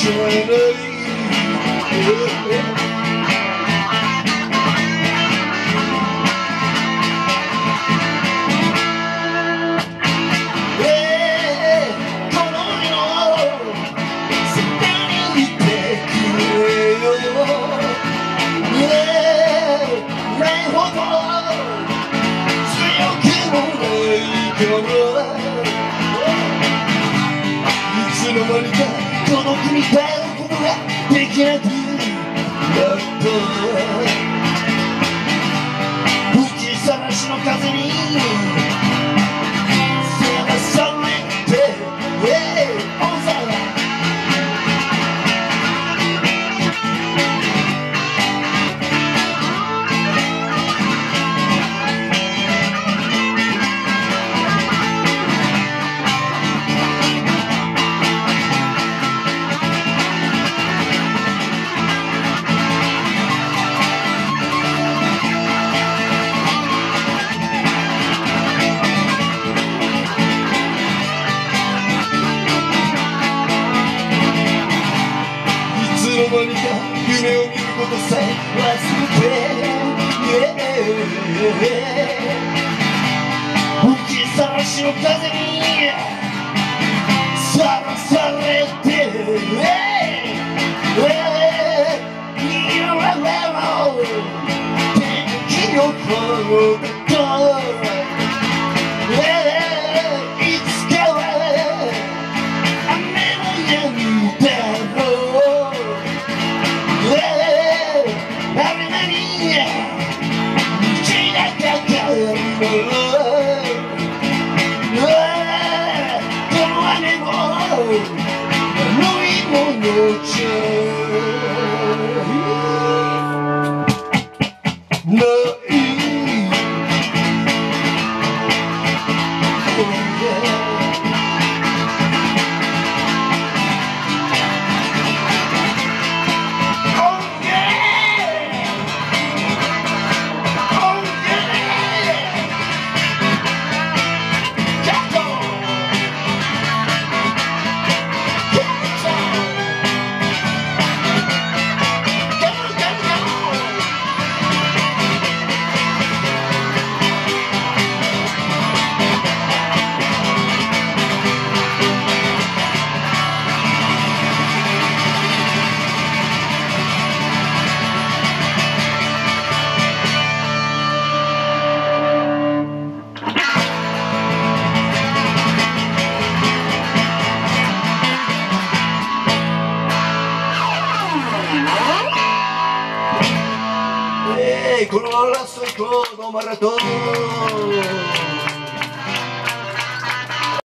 じゃない。いつの間にかこの国帰ることができなくなった吹きさらしの風にさらされてオンザいつの間にか夢を見ることさえ忘れて吹きさらしの風にさらされて天気を越えたいつかは雨のやむだろうあれなに道がかかるのこの雨も悪いものじゃないこのラストこのマラソン